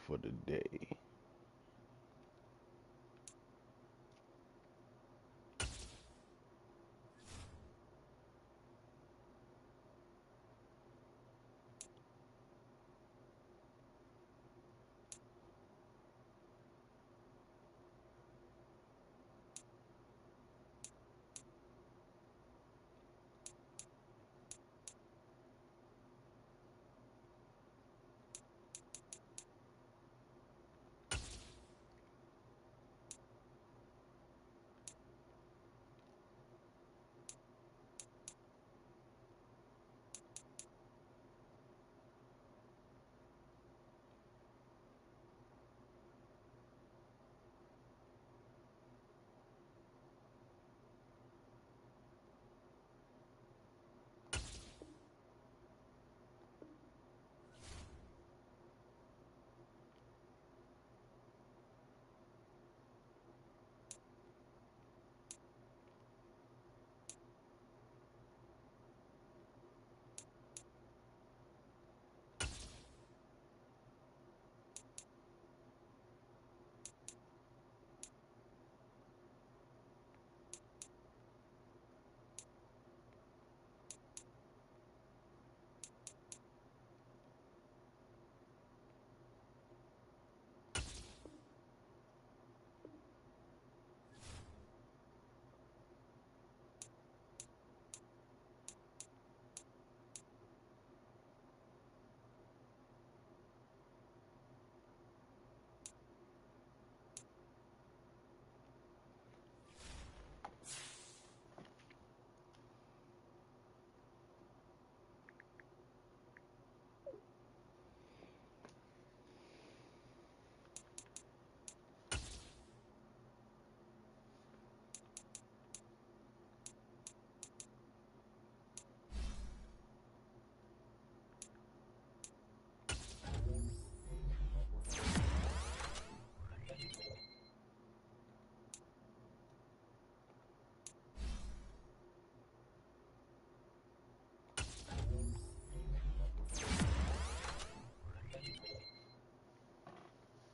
for the day.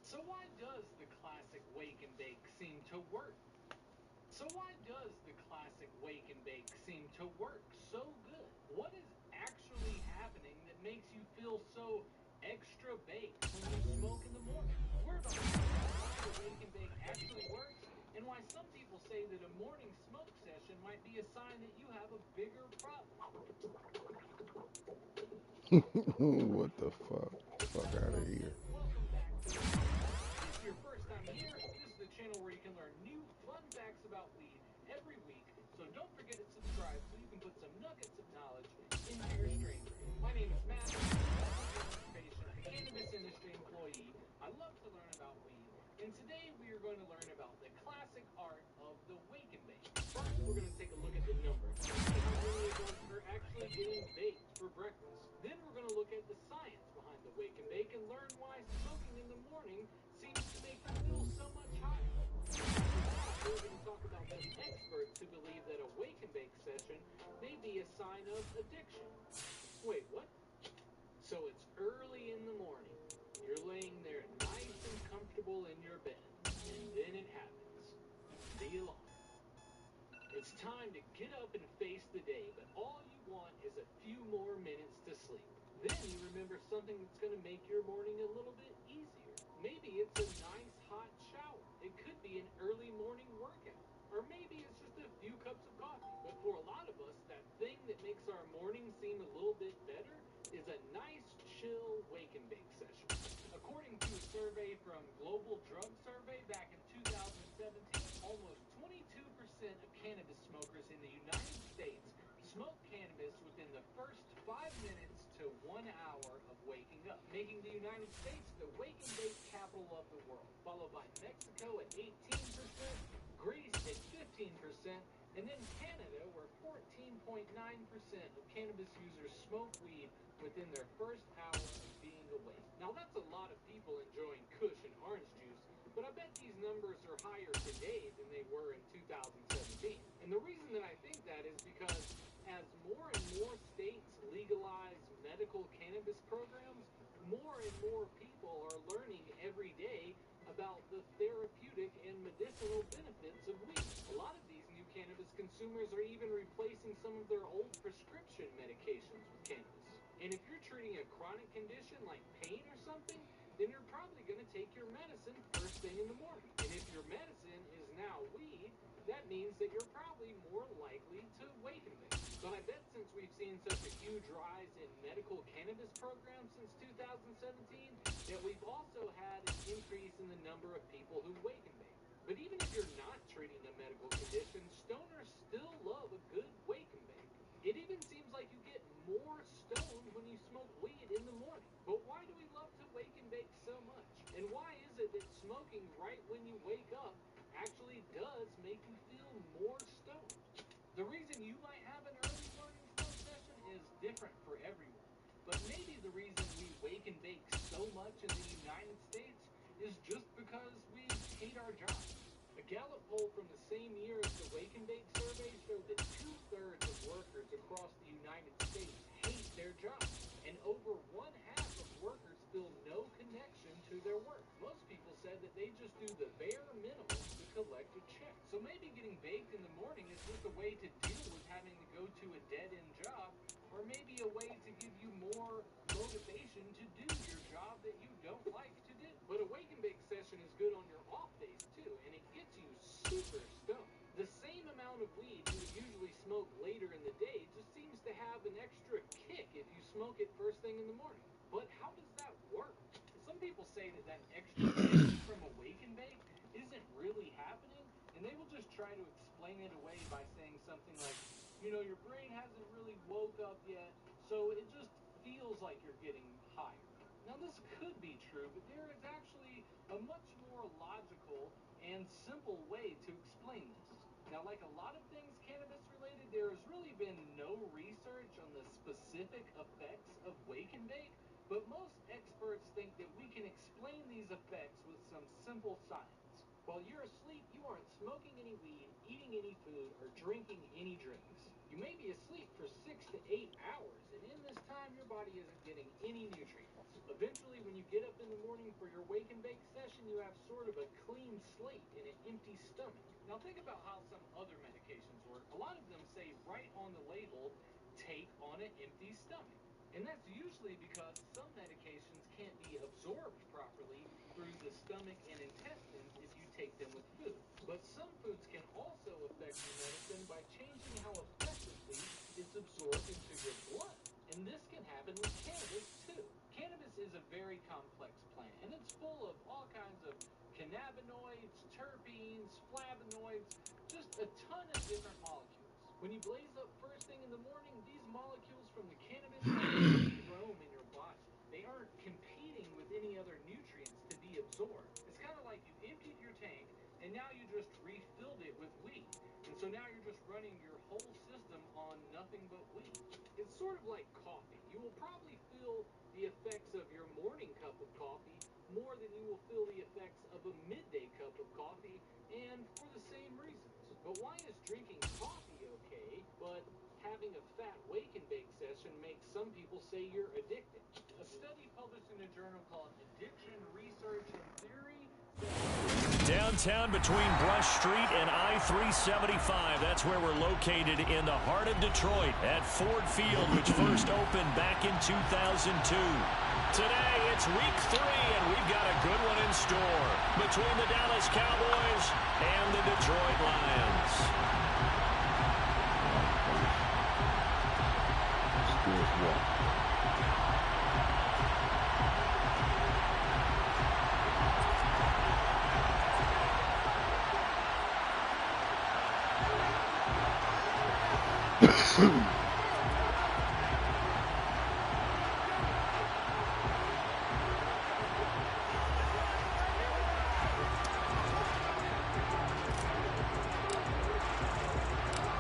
So why does the classic wake and bake seem to work? So why does the classic wake and bake seem to work so good? What is actually happening that makes you feel so extra baked when you smoke in the morning? We're about to find out why the wake and bake actually works and why some people say that a morning smoke session might be a sign that you have a bigger problem. What the fuck? Fuck out of Well here. then, welcome back to the channel. If it's your first time here, this is the channel where you can learn new fun facts about weed every week. So don't forget to subscribe so you can put some nuggets of knowledge into your stream. My name is Matt. I'm a patient, a cannabis industry employee. I love to learn about weed. And today we are going to learn about the classic art of the wake and bake. First, we're going to take a look at the numbers. See how many of us are actually getting baked for breakfast. Then we're going to look at the science behind the wake and bake and learn why smoking in the morning seems to make you feel so much higher. We're going to talk about some experts who believe that a wake and bake session may be a sign of addiction. Wait, what? So it's early in the morning. You're laying there nice and comfortable in your bed. And then it happens. The alarm. It's time to get up and face the day, but all you want is a few more minutes to sleep. Then you remember something that's going to make your morning a little bit easier. Maybe it's a nice hot shower. It could be an early morning workout. Or maybe it's just a few cups of coffee. But for a lot of us, that thing that makes our morning seem a little bit better is a nice, chill wake and bake session. According to a survey from Global Drug Survey back in 2017, almost 22% of cannabis smokers in the United States smoke cannabis within the first 5 minutes to 1 hour of waking up, making the United States the wake and bake capital of the world, followed by Mexico at 18%, Greece at 15%, and then Canada, where 14.9% of cannabis users smoke weed within their first hour of being awake. Now, that's a lot of people enjoying Kush and orange juice, but I bet these numbers are higher today than they were in 2017. And the reason that I think that is because as more and more states legalize medical cannabis programs, more and more people are learning every consumers are even replacing some of their old prescription medications with cannabis. And if you're treating a chronic condition like pain or something, then you're probably going to take your medicine first thing in the morning. And if your medicine is now weed, that means that you're probably more likely to wake and bake. So I bet since we've seen such a huge rise in medical cannabis programs since 2017, that we've also had an increase in the number of people who wake and bake. But even if you're not treating a medical condition, stoners still love a good wake and bake. It even seems like you get more stoned when you smoke weed in the morning. But why do we love to wake and bake so much? And why is it that smoking right when you wake up actually does make you feel more stoned? The reason you might have an early morning smoke session is different for everyone. But maybe the reason we wake and bake so much in the United States is just because we hate our jobs. A Gallup poll from the same year as the Wake and Bake survey showed that 2/3 of workers across the United States hate their jobs, and over 1/2 of workers feel no connection to their work. Most people said that they just do the bare minimum to collect a check. So maybe getting baked in the morning is just a way to deal with having to go to a dead-end job, or maybe a way to give you more motivation to do your job that you don't like to do. But a wake and bake session is good on your off days too, and it gets you super stoned. The same amount of weed you would usually smoke later in the day just seems to have an extra kick if you smoke it first thing in the morning. But how does that work? Some people say that that extra kick from a wake and bake isn't really happening, and they will just try to explain it away by saying something like, your brain hasn't really woke up yet, so it just feels like you're getting higher. Now, this could be true, but there is actually a much more logical and simple way to explain this. Now, like a lot of things cannabis related, there has really been no research on the specific effects of wake and bake, but most experts think that we can explain these effects with some simple science. While you're asleep, you aren't smoking any weed, eating any food, or drinking any drinks. You may be asleep for 6 to 8 hours, and in this time, your body isn't getting any nutrients. Eventually, when you get up in the morning for your wake and bake session, you have sort of a clean slate and an empty stomach. Now, think about how some other medications work. A lot of them say right on the label, take on an empty stomach. And that's usually because some medications can't be absorbed properly through the stomach and intestines if you take them with food. But some foods can also affect your medicine by changing how effectively it's absorbed into your blood. And this can happen with cannabis too. Cannabis is a very complex plant, and it's full of all kinds of cannabinoids, terpenes, flavonoids, just a ton of different molecules. When you blaze up first thing in the morning, these molecules from the cannabis roam in your body. They aren't competing with any other nutrients to be absorbed. It's kind of like you emptied your tank, and now you just refilled it with weed. And so now you're just running your whole system on nothing but weed. It's sort of like coffee. You will probably feel the effects of your morning cup of coffee more than you will feel the effects of a midday cup of coffee, and for the same reasons. But why is drinking coffee okay, but having a fat wake and bake session makes some people say you're addicted? A study published in a journal called Addiction Research and Theory. Downtown between Brush Street and I-375. That's where we're located in the heart of Detroit at Ford Field, which first opened back in 2002. Today, it's week 3, and we've got a good one in store between the Dallas Cowboys and the Detroit Lions.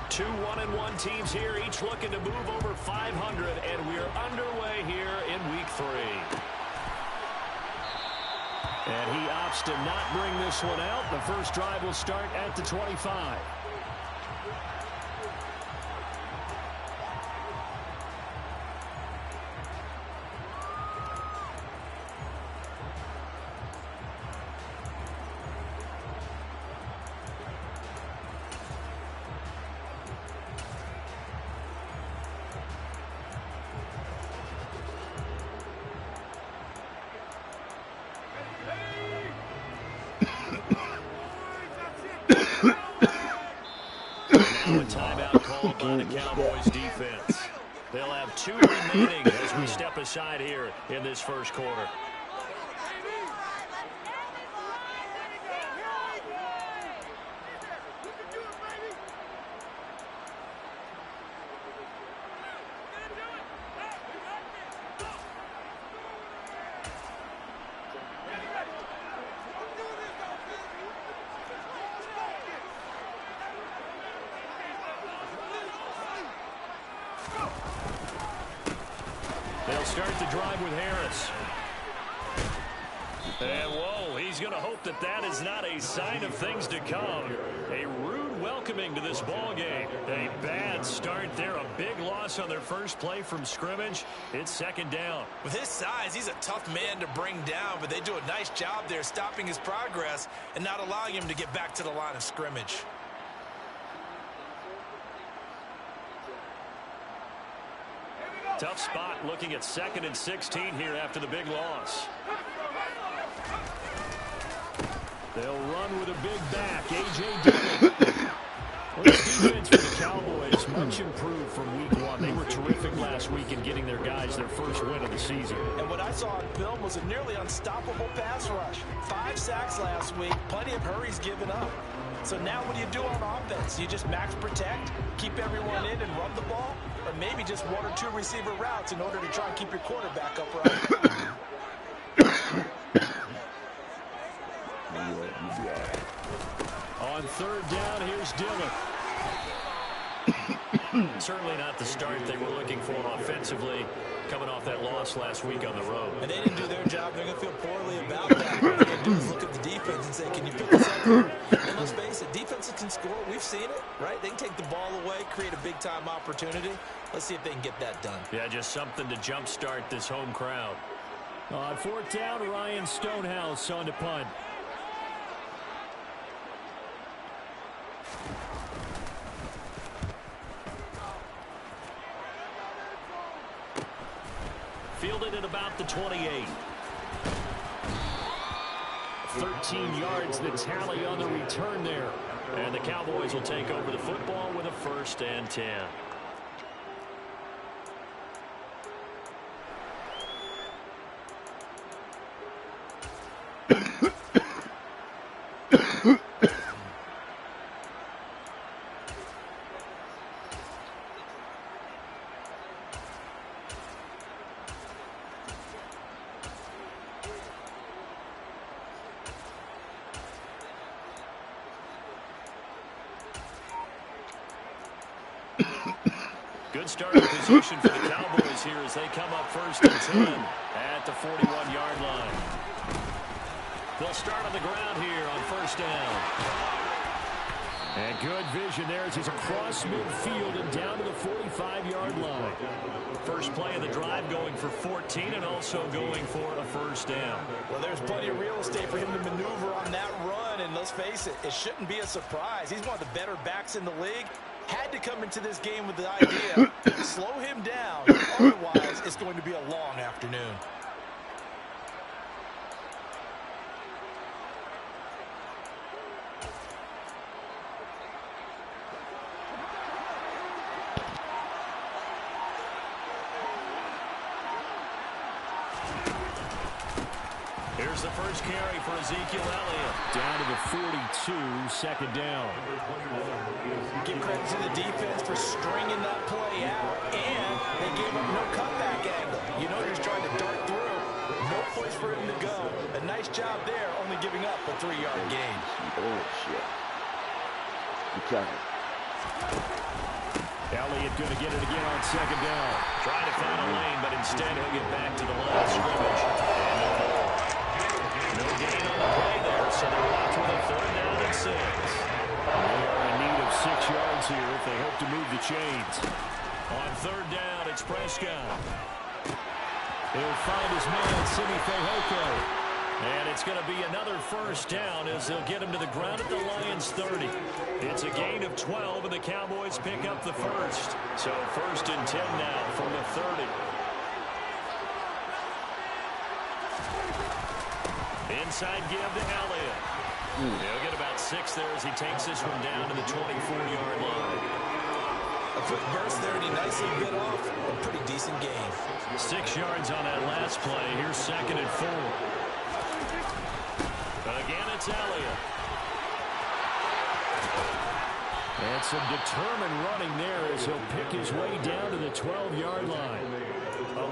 Two 1-1 teams here, each looking to move over 500, and we're underway here in week 3. And he opts to not bring this one out. The first drive will start at the 25. called by the Cowboys defense. They'll have 2 remaining as we step aside here in this first quarter. They'll start the drive with Harris. And, whoa, he's going to hope that that is not a sign of things to come. A rude welcoming to this ball game. A bad start there. A big loss on their first play from scrimmage. It's second down. With his size, he's a tough man to bring down, but they do a nice job there stopping his progress and not allowing him to get back to the line of scrimmage. Tough spot looking at 2nd and 16 here after the big loss. They'll run with a big back. A.J. Dillon. Well, this defense for the Cowboys much improved from week 1. They were terrific last week in getting their guys their first win of the season. And what I saw on film was a nearly unstoppable pass rush. 5 sacks last week, plenty of hurries given up. So now what do you do on offense? You just max protect, keep everyone in and run the ball, or maybe just 1 or 2 receiver routes in order to try and keep your quarterback upright. On 3rd down, here's Dillon. Certainly not the start they were looking for offensively, coming off that loss last week on the road. And they didn't do their job. They're going to feel poorly about that. What they're going to do is look at the defense and say, can you pick us up? And let's face it, defenses can score. We've seen it, right? They can take the ball away, create a big-time opportunity. Let's see if they can get that done. Yeah, just something to jumpstart this home crowd. On 4th down, Ryan Stonehouse on to punt. Fielded at about the 28. 13 yards the tally on the return there. And the Cowboys will take over the football with a 1st and 10. Good starting position for the Cowboys here as they come up 1st and 10 at the 41-yard line. They'll start on the ground here on 1st down. And good vision there as he's across midfield and down to the 45-yard line. First play of the drive going for 14 and also going for a 1st down. Well, there's plenty of real estate for him to maneuver on that run, and let's face it, it shouldn't be a surprise. He's one of the better backs in the league. Had to come into this game with the idea, slow him down, otherwise it's going to be a long afternoon. Here's the first carry for Ezekiel Elliott. Down to the 42, 2nd down. Give credit to the defense for stringing that play out, and they gave up no cutback angle. You know, he's trying to dart through. No place for him to go. A nice job there, only giving up a 3-yard gain. Oh, shit. Elliott going to get it again on 2nd down. Trying to find a lane, but instead he'll get back to the line of scrimmage. And no more. No gain on the play there, so they're left with a 3rd down and 6. They are in need of 6 yards here if they hope to move the chains. On 3rd down, it's Prescott. He'll find his man, Simi Fehoko. And it's going to be another 1st down as they'll get him to the ground at the Lions' 30. It's a gain of 12, and the Cowboys pick up the 1st. So 1st and 10 now from the 30. Inside give to Elliott. They'll get about 6 there as he takes this one down to the 24-yard line. A quick burst there, and he nicely bit off a pretty decent gain. 6 yards on that last play. Here's 2nd and 4. Again, it's Elliott. And some determined running there as he'll pick his way down to the 12-yard line.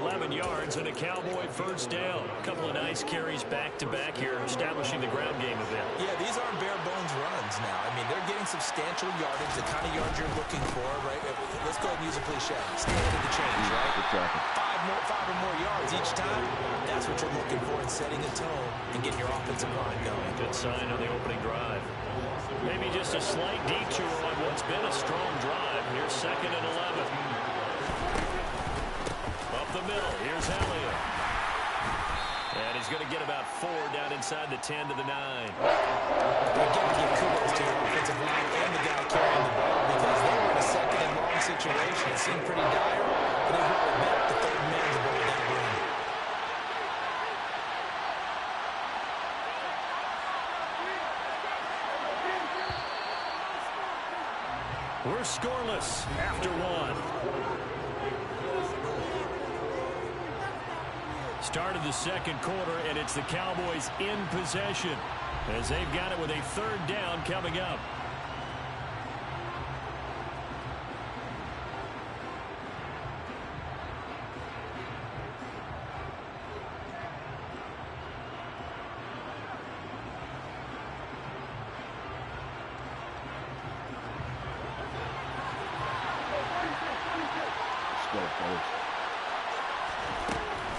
11 yards and a Cowboy first down. A couple of nice carries back-to-back here, establishing the ground game a bit. Yeah, these aren't bare-bones runs now. I mean, they're getting substantial yardage, the kind of yards you're looking for, right? Let's go ahead and use a cliche. Stand in the change, right? Exactly. Five or more yards each time. That's what you're looking for in setting a tone and getting your offensive line going. Good sign on the opening drive. Maybe just a slight detour on what's been a strong drive. Here's 2nd and 11. Up the middle, here's Elliott. And he's going to get about 4 down inside the 10 to the 9. You've got to give kudos to your offensive line and the guy carrying the ball because they were in a 2nd and long situation. It seemed pretty dire, but they really met the third man to ball that run. We're scoreless after 1. Start of the 2nd quarter, and it's the Cowboys in possession as they've got it with a 3rd down coming up.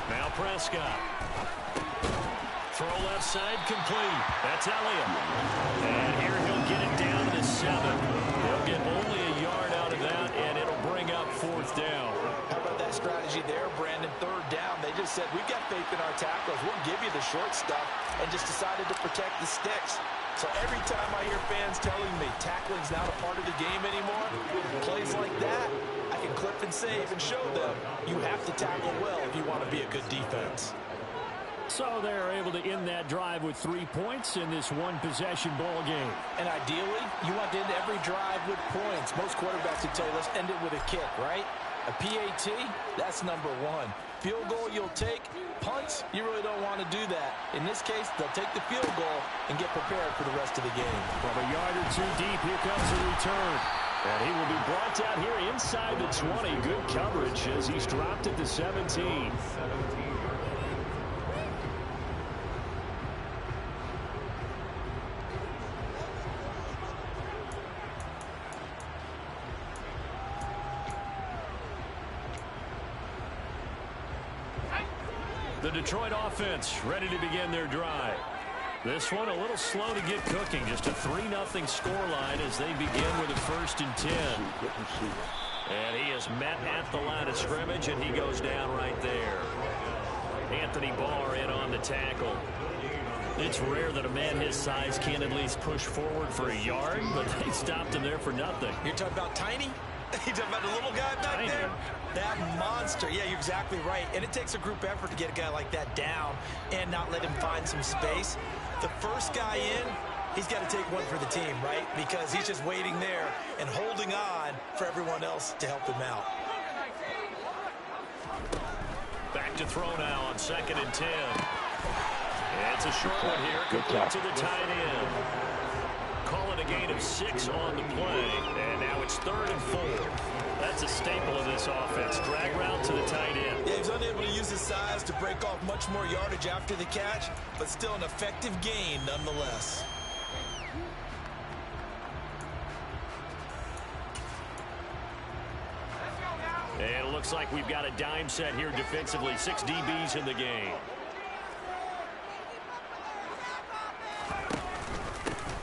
Now Prescott. Throw left side complete. That's Elliott. And here he'll get it down to 7. He'll get only a yard out of that, and it'll bring up 4th down. How about that strategy there, Brandon? 3rd down. They just said, we've got faith in our tacklers. We'll give you the short stuff, and just decided to protect the sticks. So every time I hear fans telling me tackling's not a part of the game anymore, plays like that, I can clip and save and show them you have to tackle well if you want to be a good defense. So they're able to end that drive with 3 points in this one-possession ball game. And ideally, you want to end every drive with points. Most quarterbacks would tell you, let's end it with a kick, right? A PAT, that's number 1. Field goal you'll take. Punts, you really don't want to do that. In this case, they'll take the field goal and get prepared for the rest of the game. From a yard or 2 deep, here comes a return. And he will be brought out here inside the 20. Good coverage as he's dropped at the 17. The Detroit offense ready to begin their drive. This one a little slow to get cooking. Just a 3-0 scoreline as they begin with a 1st and 10. And he is met at the line of scrimmage, and he goes down right there. Anthony Barr in on the tackle. It's rare that a man his size can't at least push forward for a yard, but they stopped him there for nothing. You're talking about tiny? You're talking about the little guy back Tiny. there? That monster. Yeah, you're exactly right. And it takes a group effort to get a guy like that down and not let him find some space. The first guy in, he's got to take one for the team, right? Because he's just waiting there and holding on for everyone else to help him out. Back to throw now on 2nd and 10. It's a short one here, complete to the tight end. Call it a gain of 6 on the play, and now it's 3rd and 4. That's a staple of this offense. Drag route to the tight end. Yeah, he's unable to use his size to break off much more yardage after the catch, but still an effective gain nonetheless. And it looks like we've got a dime set here defensively. 6 DBs in the game.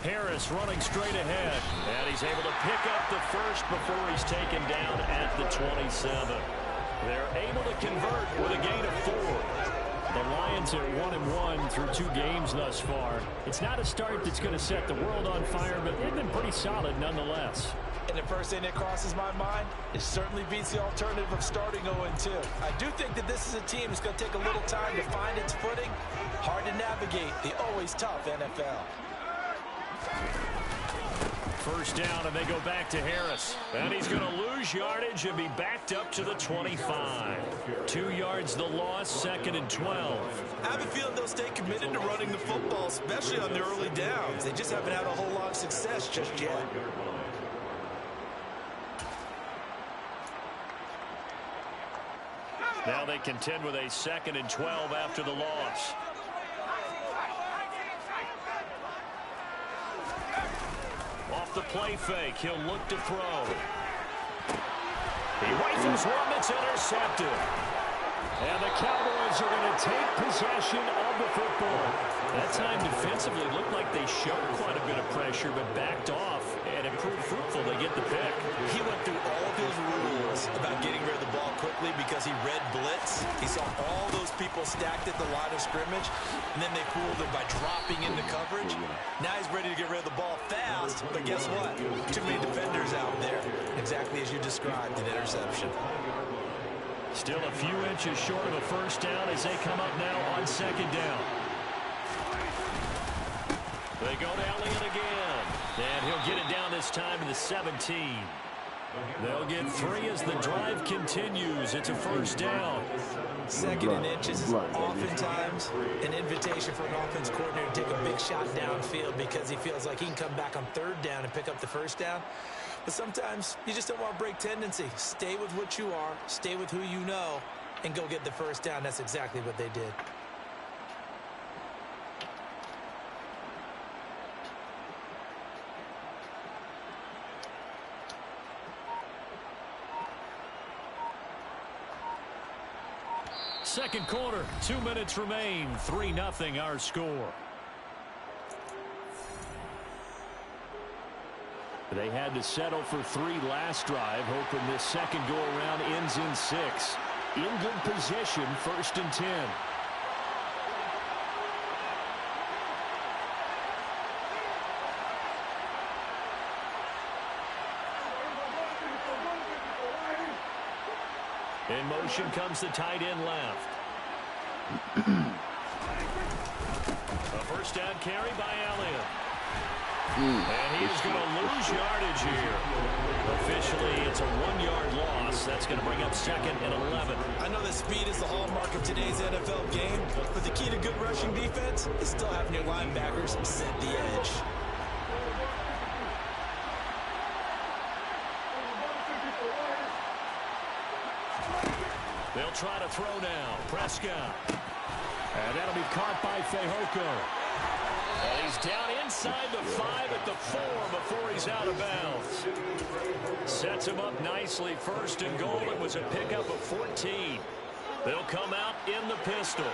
Harris running straight ahead, and he's able to pick up the first before he's taken down at the 27. They're able to convert with a gain of 4. The Lions are 1-1 through 2 games thus far. It's not a start that's going to set the world on fire, but they've been pretty solid nonetheless. And the first thing that crosses my mind, it certainly beats the alternative of starting 0-2. I do think that this is a team that's going to take a little time to find its footing. Hard to navigate the always tough NFL. First down, and they go back to Harris. And he's going to lose yardage and be backed up to the 25. 2 yards the loss, 2nd and 12. I have a feeling they'll stay committed to running the football, especially on the early downs. They just haven't had a whole lot of success just yet. Now they contend with a 2nd and 12 after the loss. Off the play fake, he'll look to throw. He rifles one that's intercepted. And the Cowboys are going to take possession of the football. That time defensively looked like they showed quite a bit of pressure, but backed off, and it proved fruitful. They get the pick. He went through all of his rules about getting rid of the ball quickly because he read blitz. He saw all those people stacked at the line of scrimmage, and then they fooled him by dropping into coverage. Now he's ready to get rid of the ball fast, but guess what? Too many defenders out there. Exactly as you described, an interception. Still a few inches short of a first down as they come up now on 2nd down. They go to Elliott again. And he'll get it down this time to the 17. They'll get 3 as the drive continues. It's a first down. 2nd and inches is oftentimes an invitation for an offense coordinator to take a big shot downfield because he feels like he can come back on 3rd down and pick up the first down. But sometimes you just don't want to break tendency. Stay with what you are, stay with who you know, and go get the first down. That's exactly what they did. Second quarter, 2 minutes remain. 3-0 our score. They had to settle for 3 last drive, hoping this second go-around ends in 6. In good position, 1st and 10. In motion comes the tight end left. A first down carry by Elliott. And he is going to lose yardage here. Officially, it's a 1-yard loss. That's going to bring up 2nd and 11. I know that speed is the hallmark of today's NFL game, but the key to good rushing defense is still having your linebackers set the edge. They'll try to throw now. Prescott. And that'll be caught by Fehoko. And he's down inside the 5 at the 4 before he's out of bounds. Sets him up nicely. 1st and goal. It was a pickup of 14. They'll come out in the pistol.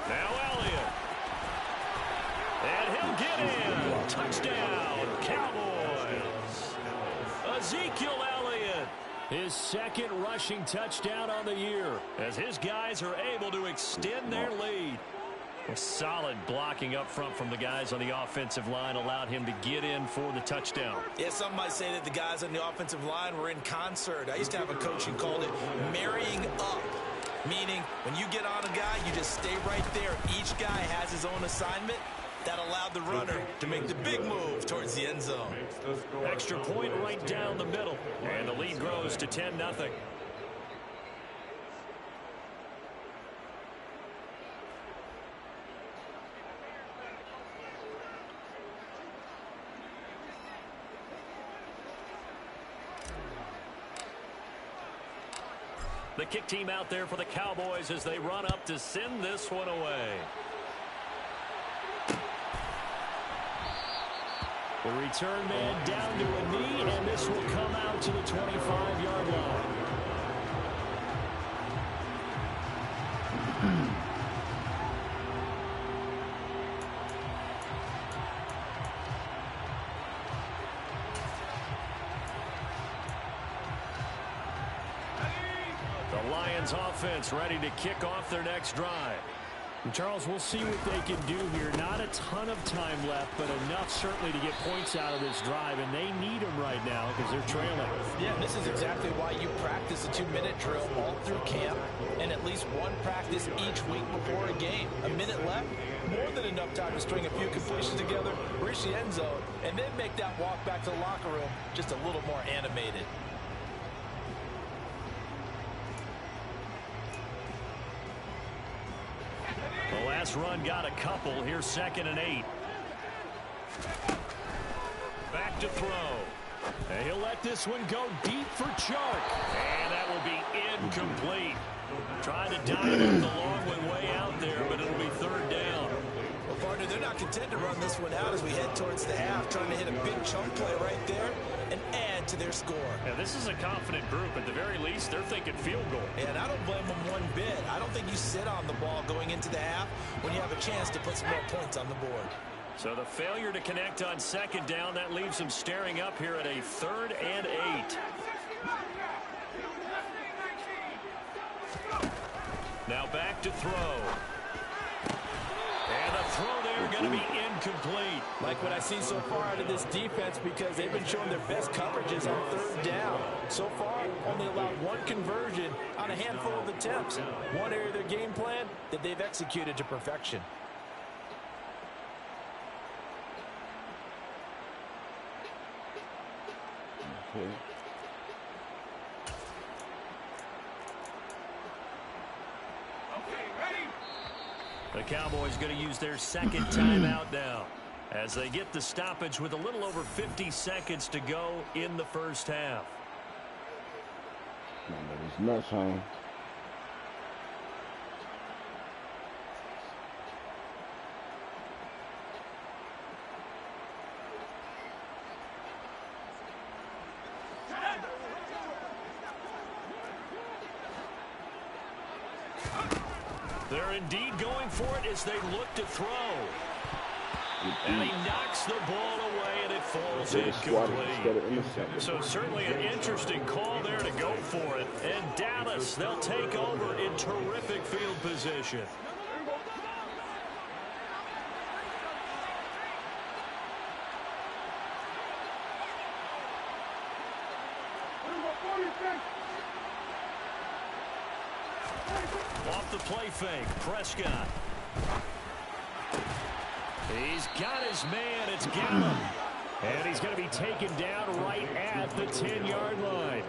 Now Elliott. And he'll get in. Touchdown, Cowboys. Ezekiel Elliott. His 2nd rushing touchdown on the year as his guys are able to extend their lead. Solid blocking up front from the guys on the offensive line allowed him to get in for the touchdown. Yeah, some might say that the guys on the offensive line were in concert. I used to have a coach who called it marrying up, meaning when you get on a guy, you just stay right there. Each guy has his own assignment. That allowed the runner to make the big move towards the end zone. Extra point right down the middle, and the lead grows to 10-0. The kick team out there for the Cowboys as they run up to send this one away. The return man down to a knee, and this will come out to the 25-yard line. The Lions offense ready to kick off their next drive. Charles, we'll see what they can do here. Not a ton of time left, but enough certainly to get points out of this drive, and they need them right now because they're trailing. Yeah, this is exactly why you practice a 2-minute drill all through camp and at least one practice each week before a game. A minute left, more than enough time to string a few completions together, reach the end zone, and then make that walk back to the locker room just a little more animated. The last run got a couple. Here's 2nd and 8. Back to throw. And he'll let this one go deep for Chark. And that will be incomplete. Trying to dive it the long way out there, but it'll be 3rd down. Well, partner, they're not content to run this one out as we head towards the half, trying to hit a big chunk play right there and add to their score. Yeah, this is a confident group. At the very least, they're thinking field goal. And I don't blame them one bit. I don't think you sit on the ball going into the half when you have a chance to put some more points on the board. So the failure to connect on 2nd down, that leaves them staring up here at a 3rd and 8. Now back to throw. And the throw there going to be incomplete. Like what I've seen so far out of this defense, because they've been showing their best coverages on 3rd down. So far, only allowed one conversion on a handful of attempts. One area of their game plan that they've executed to perfection. Okay. The Cowboys going to use their 2nd timeout now as they get the stoppage with a little over 50 seconds to go in the 1st half. Man, that is nuts, huh? They're indeed going for it as they look to throw. And he knocks the ball away, and it falls incomplete. So certainly an interesting call there to go for it. And Dallas, they'll take over in terrific field position. Off the play fake, Prescott. He's got his man, it's Gallup. And he's going to be taken down right at the 10-yard line.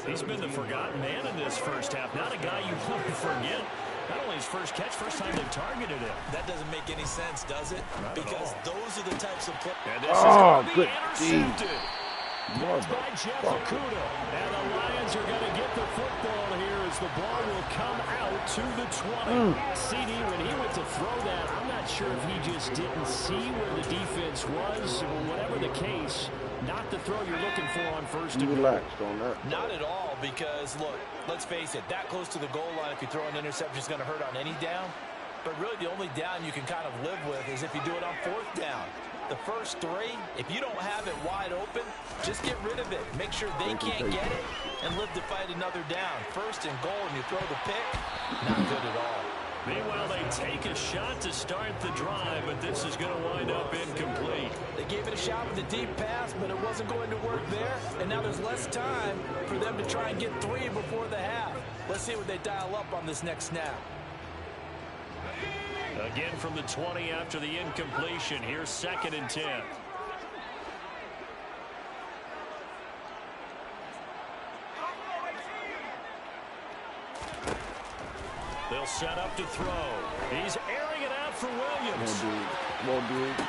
He's been the forgotten man in this 1st half. Not a guy you want to forget. Not only his first catch, first time they've targeted him. That doesn't make any sense, does it? Because those are the types of plays. And this is going to be intercepted. That's by Jeff Okudah. And the Lions are going to get the football here as the ball will come out to the 20. CD, when he went to throw that, I'm not sure if he just didn't see where the defense was, or whatever the case, not the throw you're looking for on 1st and goal. Relaxed on that. Not at all, because, look, let's face it, that close to the goal line, if you throw an interception, is going to hurt on any down. But really, the only down you can kind of live with is if you do it on 4th down. The first 3, if you don't have it wide open, just get rid of it. Make sure they can't get it and live to fight another down. 1st and goal, and you throw the pick, not good at all. Meanwhile, they take a shot to start the drive, but this is going to wind up incomplete. They gave it a shot with a deep pass, but it wasn't going to work there. And now there's less time for them to try and get 3 before the half. Let's see what they dial up on this next snap. Again from the 20 after the incompletion. Here's 2nd and 10. They'll set up to throw. He's airing it out for Williams. Come on, dude.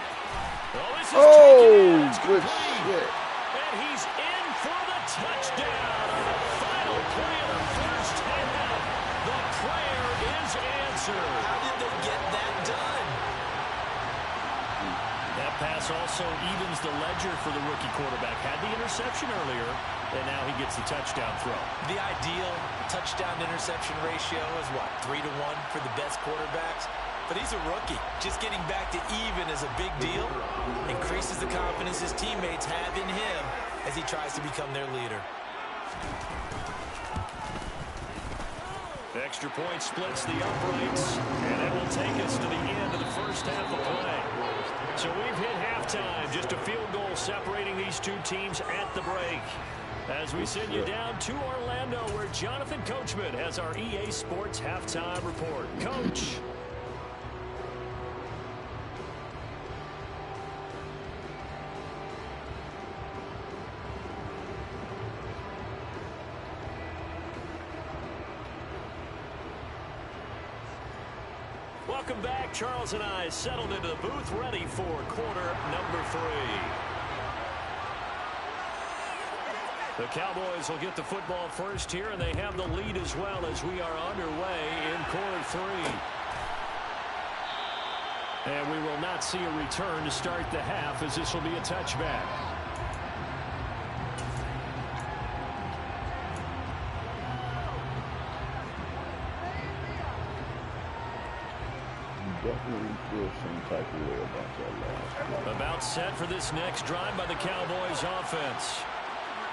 Oh, this is good shit. And he's in for the touchdown on the final play of the 1st half. The prayer is answered. How did they get that done? That pass also evens the ledger for the rookie quarterback. Had the interception earlier, and now he gets the touchdown throw. The ideal touchdown-interception ratio is what, 3 to 1 for the best quarterbacks? But he's a rookie. Just getting back to even is a big deal. Increases the confidence his teammates have in him as he tries to become their leader. Extra point splits the uprights, and it will take us to the end of the first half of play. So we've hit halftime, just a field goal separating these two teams at the break. As we send you down to Orlando, where Jonathan Coachman has our EA Sports halftime report. Coach. Welcome back. Charles and I settled into the booth, ready for quarter number 3. The Cowboys will get the football first here, and they have the lead as well as we are underway in quarter 3. And we will not see a return to start the half, as this will be a touchback. Definitely feel some type of way about that last play. About set for this next drive by the Cowboys offense.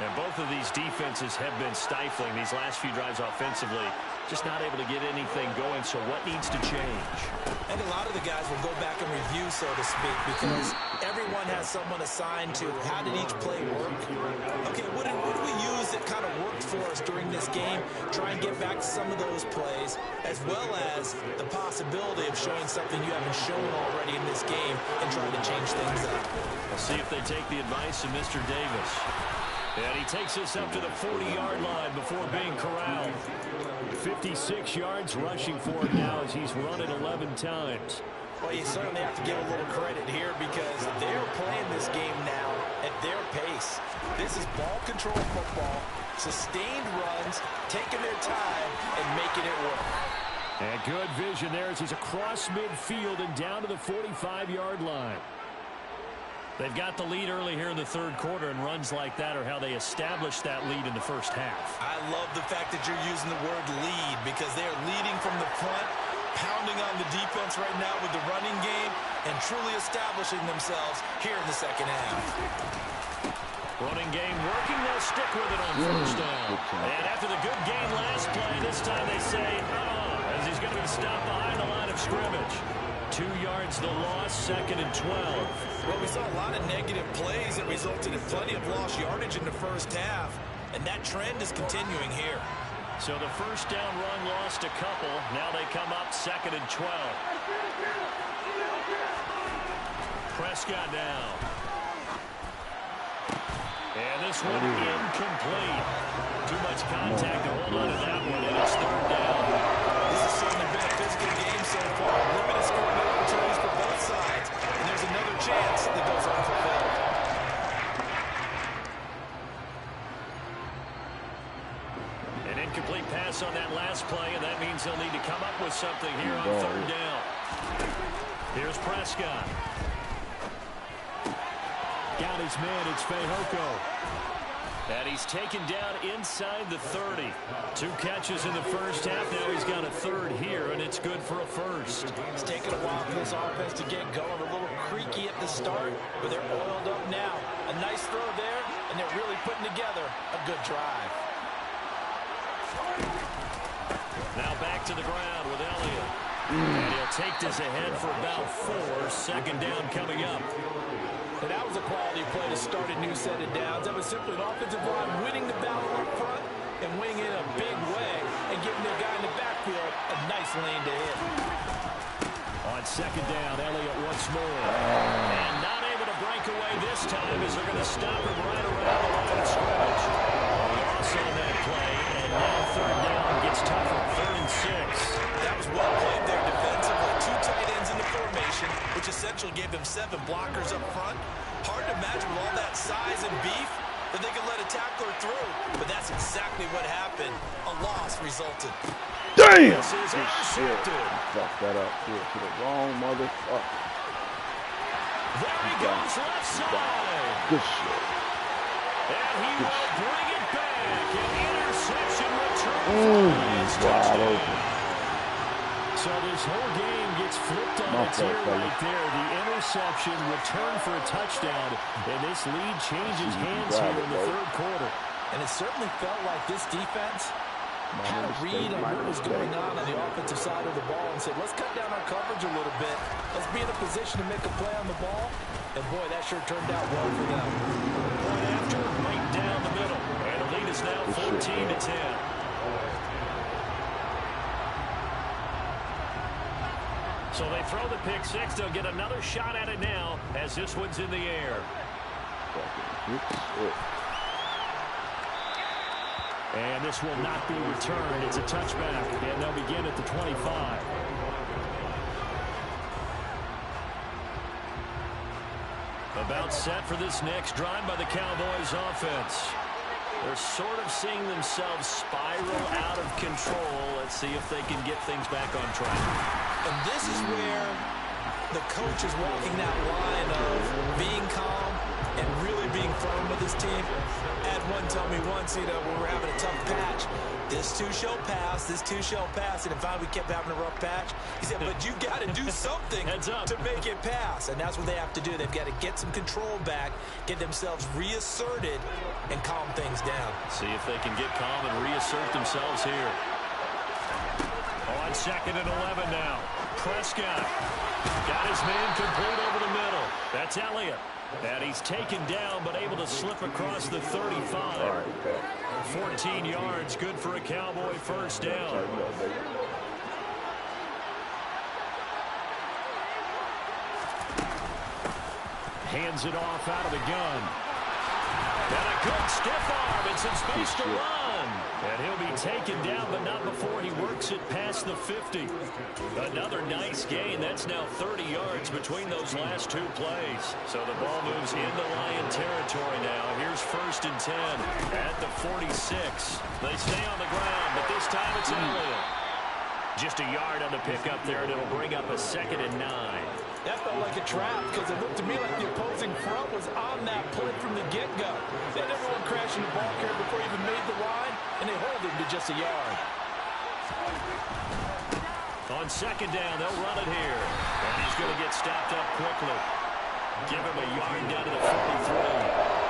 And both of these defenses have been stifling these last few drives offensively. Just not able to get anything going, so what needs to change? And a lot of the guys will go back and review, so to speak, because everyone has someone assigned to how did each play work. Okay, what did we use that kind of worked for us during this game? Try and get back to some of those plays, as well as the possibility of showing something you haven't shown already in this game and trying to change things up. We'll see if they take the advice of Mr. Davis. And he takes us up to the 40-yard line before being corralled. 56 yards rushing for him now as he's run it 11 times. Well, you certainly have to give a little credit here because they're playing this game now at their pace. This is ball control football, sustained runs, taking their time, and making it work. And good vision there as he's across midfield and down to the 45-yard line. They've got the lead early here in the third quarter, and runs like that are how they establish that lead in the first half. I love the fact that you're using the word lead because they're leading from the front, pounding on the defense right now with the running game, and truly establishing themselves here in the second half. Running game working, they'll stick with it on first down. And after the good game last play, this time they say, as he's going to be stopped behind the line of scrimmage. 2 yards the loss, 2nd and 12. Well, we saw a lot of negative plays that resulted in plenty of lost yardage in the first half, and that trend is continuing here. So the first down run lost a couple. Now they come up 2nd and 12. Prescott now. And this one incomplete. Too much contact to hold on to that one, and it's 3rd down. This has certainly been a physical game so far. Limited scoring opportunities for both sides, and there's another chance that goes unfulfilled. An incomplete pass on that last play, and that means they'll need to come up with something here on 3rd down. Here's Prescott. Got his man, it's Fehoko. And he's taken down inside the 30. 2 catches in the first half. Now he's got a 3rd here, and it's good for a first. It's taken a while for this offense to get going. A little creaky at the start, but they're oiled up now. A nice throw there, and they're really putting together a good drive. Now back to the ground with Elliott. And he'll take this ahead for about 4. 2nd down coming up. And that was a quality play to start a new set of downs. That was simply an offensive line winning the battle up front and winning it in a big way and giving their guy in the backfield a nice lane to hit. On 2nd down, Elliott once more. And not able to break away this time as they're going to stop him right around the line of scrimmage. Loss on that play, and now 3rd down gets tougher. 3rd and 6. That was well played there defensively. 2 tight ends in the formation, which essentially gave them 7 blockers up front. Hard to imagine with all that size and beef that they could let a tackler through, but that's exactly what happened. A loss resulted. Damn! This is intercepted. Fuck that up. To the wrong motherfucker. There he goes left side. Good shit. And he will bring it back. An interception return. Wide open. So this whole game gets flipped on its ear right there. The interception, return for a touchdown, and this lead changes hands here in the 3rd quarter. And it certainly felt like this defense had a read on what was going on the offensive side of the ball and said, let's cut down our coverage a little bit. Let's be in a position to make a play on the ball. And, boy, that sure turned out well for them. Point after, right down the middle. And the lead is now 14-10. So they throw the pick six. They'll get another shot at it now as this one's in the air. And this will not be returned. It's a touchback, and they'll begin at the 25. About set for this next drive by the Cowboys offense. They're sort of seeing themselves spiral out of control. Let's see if they can get things back on track. And this is where the coach is walking that line of being calm and really being firm with his team. Had one tell me once, when we're having a tough patch, this too shall pass, this too shall pass. And finally we kept having a rough patch. He said, but you got to do something to make it pass. And that's what they have to do. They've got to get some control back, get themselves reasserted, and calm things down. See if they can get calm and reassert themselves here. On 2nd and 11 now. Prescott got his man complete over the middle. That's Elliott. And he's taken down but able to slip across the 35. 14 yards, good for a Cowboy first down. Hands it off out of the gun. And a good stiff arm and some space to run. And he'll be taken down, but not before he works it past the 50. Another nice gain. That's now 30 yards between those last two plays. So the ball moves into Lion territory now. Here's 1st and 10 at the 46. They stay on the ground, but this time it's Elliott. Just a yard on the pickup there, and it'll bring up a 2nd and 9. That felt like a trap because it looked to me like the opposing front was on that play from the get-go. They never went crashing the ball carrier before he even made the line, and they hold him to just a yard. On 2nd down, they'll run it here. And he's going to get stopped up quickly. Give him a yard down to the 43.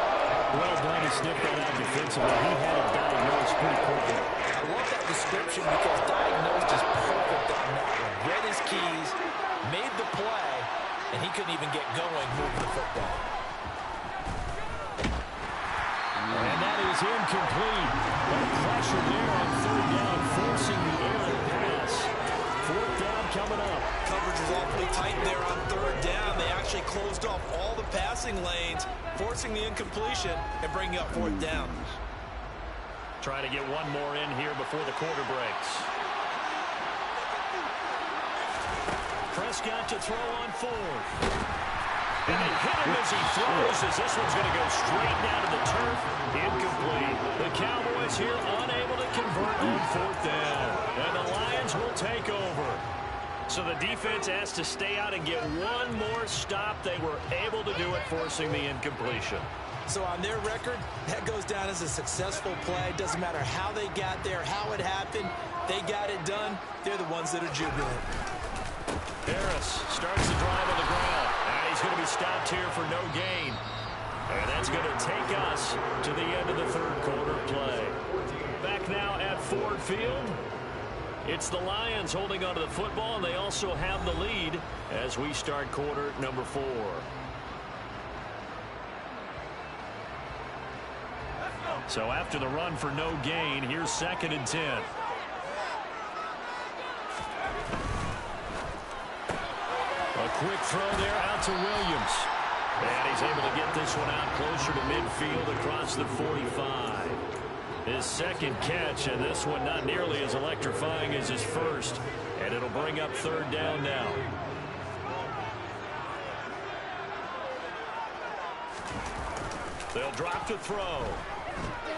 Well done to sniff that out defensively. He had it diagnosed pretty quickly. I love that description because diagnosed is perfect on that one. Read his keys, made the play, and he couldn't even get going moving the football. And that is incomplete. But pressure there on 3rd down, forcing the errant pass. 4th down coming up. Coverage was awfully tight there on 3rd down. They actually closed off all the passing lanes, forcing the incompletion and bringing up 4th down. Trying to get one more in here before the quarter breaks. Prescott to throw on 4th. And they hit him as he throws, as this one's going to go straight down to the turf. Incomplete. The Cowboys here unable to convert on 4th down. And the Lions will take over. So the defense has to stay out and get one more stop. They were able to do it, forcing the incompletion. So on their record, that goes down as a successful play. Doesn't matter how they got there, how it happened. They got it done. They're the ones that are jubilant. Harris starts the drive on the ground. And he's going to be stopped here for no gain. And that's going to take us to the end of the 3rd quarter play. Back now at Ford Field. It's the Lions holding onto the football, and they also have the lead as we start quarter number 4. So after the run for no gain, here's 2nd and 10. A quick throw there out to Williams. And he's able to get this one out closer to midfield across the 45. His 2nd catch, and this one not nearly as electrifying as his first. And it'll bring up 3rd down now. They'll drop to throw.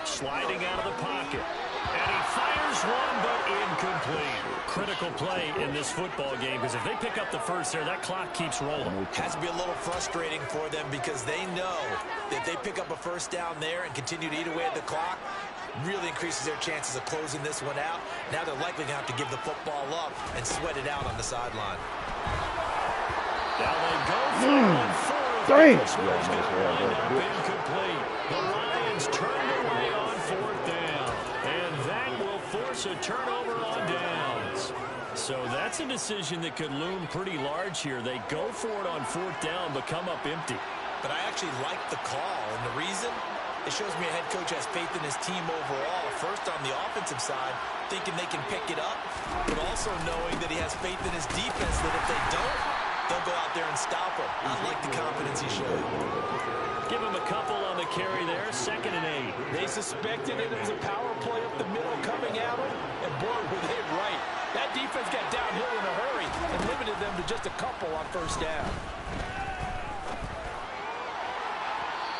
Sliding out of the pocket. And he fires one, but incomplete. Critical play in this football game, because if they pick up the first there, that clock keeps rolling. Has to be a little frustrating for them because they know that if they pick up a 1st down there and continue to eat away at the clock, really increases their chances of closing this one out. Now they're likely going to have to give the football up and sweat it out on the sideline. Now they go for it on 4th. This one's going to wind up incomplete. The Lions turned away on 4th down. And that will force So turnover on downs. So that's a decision that could loom pretty large here. They go for it on 4th down, but come up empty. But I actually like the call, and the reason? It shows me a head coach has faith in his team overall. First, on the offensive side, thinking they can pick it up, but also knowing that he has faith in his defense that if they don't, they'll go out there and stop him. I like the confidence he showed. Give him a couple on the carry there, 2nd and 8. They suspected it was a power play up the middle coming at them, and boy, were they right. That defense got downhill in a hurry and limited them to just a couple on 1st down.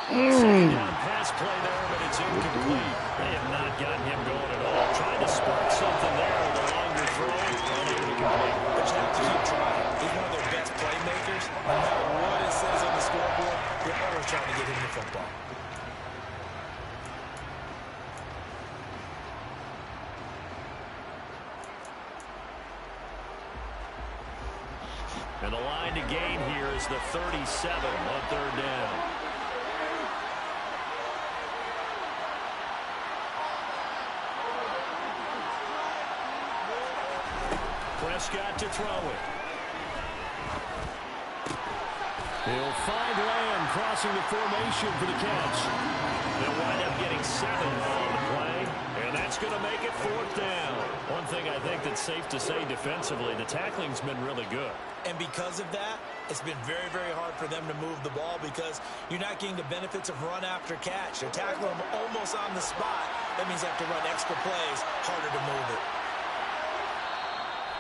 Second down pass play there, but it's incomplete. They have not gotten him going at all. Trying to spark something there with a longer throw, and incomplete. But you have to keep trying. He's one of their best playmakers. No matter what it says on the scoreboard, you're always trying to get him the football. And the line to gain here is the 37 on 3rd down. Prescott to throw it. He'll find Lamb crossing the formation for the catch. They'll wind up getting 7 on the play, and that's going to make it 4th down. One thing I think that's safe to say defensively, the tackling's been really good. And because of that, it's been very, very hard for them to move the ball because you're not getting the benefits of run after catch. They're tackling them almost on the spot. That means they have to run extra plays, harder to move it.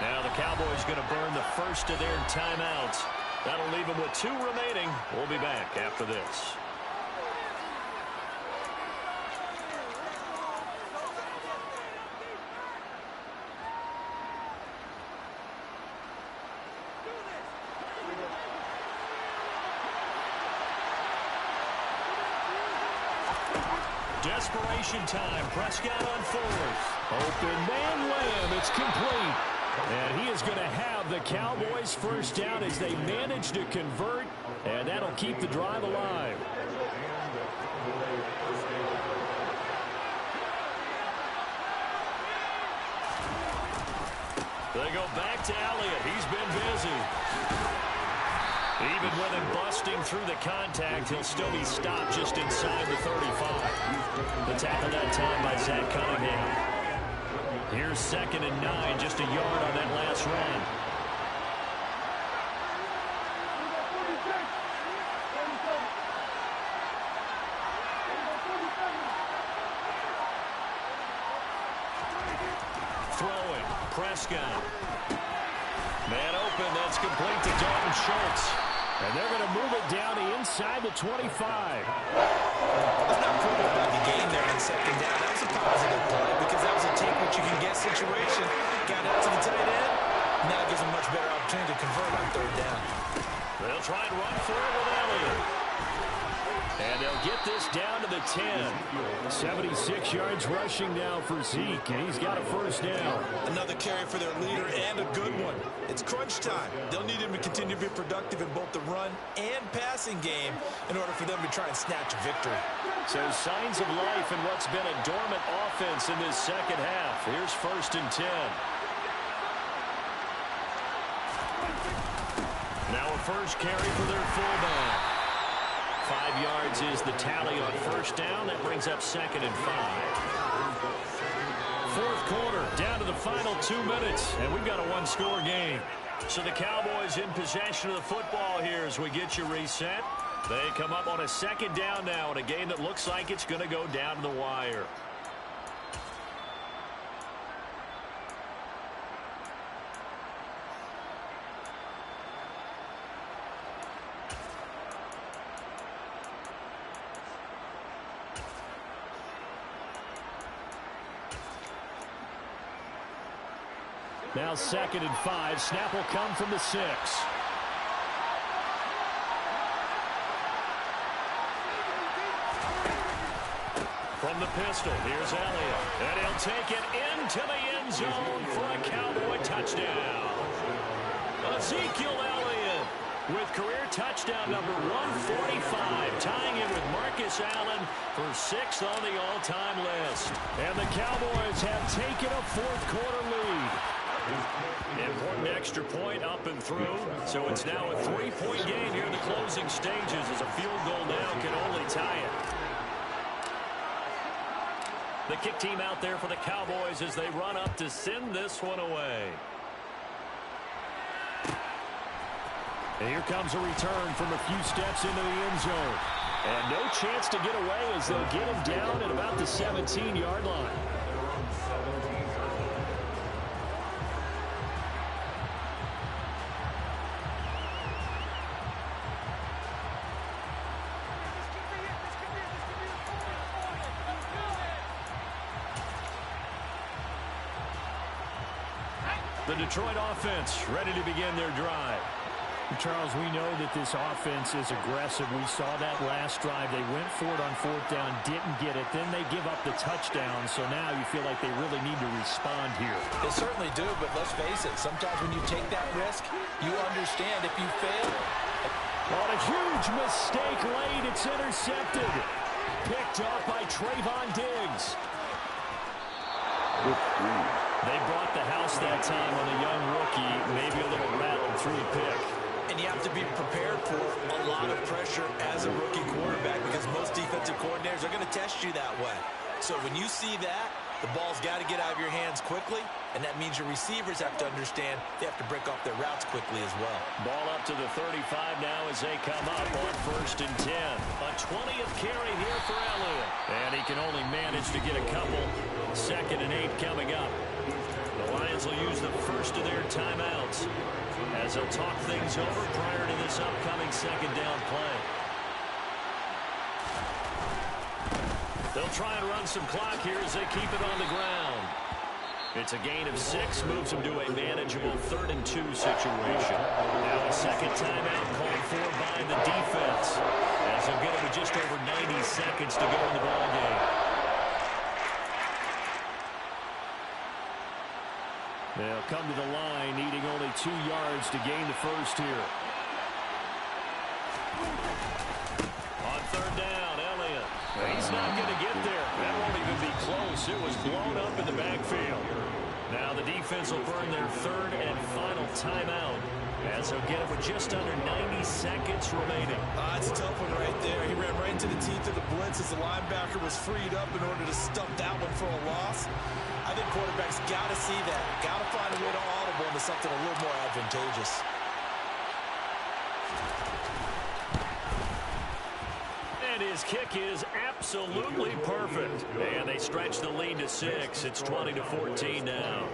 Now the Cowboys going to burn the first of their timeouts. That'll leave them with 2 remaining. We'll be back after this. Desperation time. Prescott on 4th. Open man Lamb. It's complete. And he is going to have the Cowboys' first down as they manage to convert, and that'll keep the drive alive. They go back to Elliott. He's been busy. Even with him busting through the contact, he'll still be stopped just inside the 35. The tackle that time by Zach Cunningham. Here's 2nd and 9, just a yard on that last run. Throwing, Prescott. Man open, that's complete to Dalton Schultz. And they're going to move it down to inside the 25. Let's not forget about the game there on 2nd down. That was a positive play because that was a take what you can get situation. Got out to the tight end. Now it gives them a much better opportunity to convert on 3rd down. They'll try and run for it with Elliott. And they'll get this down to the 10. 76 yards rushing now for Zeke, and he's got a first down. Another carry for their leader and a good one. It's crunch time. They'll need him to continue to be productive in both the run and passing game in order for them to try and snatch a victory. So signs of life in what's been a dormant offense in this second half. Here's 1st and 10. Now a first carry for their fullback. 5 yards is the tally on 1st down. That brings up 2nd and 5. 4th quarter, down to the final 2 minutes, and we've got a 1-score game. So the Cowboys in possession of the football here as we get you reset. They come up on a 2nd down now in a game that looks like it's going to go down to the wire. Now 2nd and 5. Snap will come from the 6. From the pistol, here's Elliott. And he'll take it into the end zone for a Cowboy touchdown. Ezekiel Elliott with career touchdown number 145, tying it with Marcus Allen for 6th on the all-time list. And the Cowboys have taken a fourth-quarter lead. Important extra point up and through, so it's now a 3-point game here in the closing stages as a field goal now can only tie it. The kick team out there for the Cowboys as they run up to send this one away. And here comes a return from a few steps into the end zone. And no chance to get away as they'll get him down at about the 17-yard line. The Detroit offense ready to begin their drive. Charles, we know that this offense is aggressive. We saw that last drive. They went for it on 4th down, didn't get it. Then they give up the touchdown. So now you feel like they really need to respond here. They certainly do, but let's face it. Sometimes when you take that risk, you understand if you fail. On a huge mistake late, it's intercepted. Picked up by Trayvon Diggs. They brought the house that time on a young rookie, maybe a little rattled through the pick. And you have to be prepared for a lot of pressure as a rookie quarterback because most defensive coordinators are going to test you that way. So when you see that, the ball's got to get out of your hands quickly, and that means your receivers have to understand they have to break off their routes quickly as well. Ball up to the 35 now as they come up on 1st and 10. A 20th carry here for Elliott. And he can only manage to get a couple. 2nd and 8 coming up. The Lions will use the first of their timeouts as they'll talk things over prior to this upcoming 2nd down play. They'll try and run some clock here as they keep it on the ground. It's a gain of 6, moves them to a manageable 3rd and 2 situation. Now a 2nd timeout called for by the defense as they'll get it with just over 90 seconds to go in the ballgame. They'll come to the line, needing only 2 yards to gain the first here. On 3rd down, Elliott. He's not going to get there. That won't even be close. It was blown up in the backfield. Now the defense will burn their 3rd and final timeout as they'll get it with just under 90 seconds remaining. It's a tough one right there. He ran right into the teeth of the blitz as the linebacker was freed up in order to stump that one for a loss. I think quarterbacks got to see that. Got to find a way to audible into something a little more advantageous. And his kick is absolutely perfect. And they stretch the lead to 6. It's 20-14 now.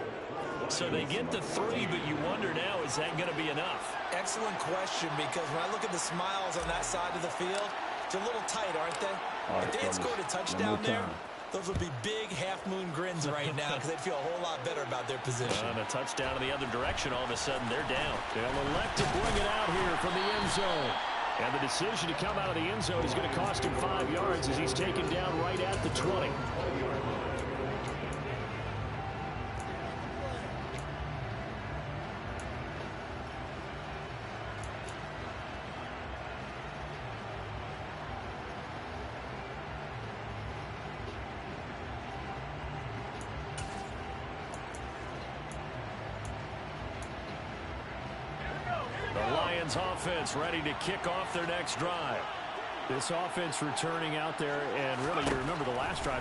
So they get the 3, but you wonder now, is that going to be enough? Excellent question, because when I look at the smiles on that side of the field, it's a little tight, aren't they? If they had scored a touchdown there, those would be big half-moon grins right now because they'd feel a whole lot better about their position. And a touchdown in the other direction, all of a sudden they're down. They'll elect to bring it out here from the end zone. And the decision to come out of the end zone is going to cost him 5 yards as he's taken down right at the 20. Offense ready to kick off their next drive. This offense returning out there, and really, you remember the last drive.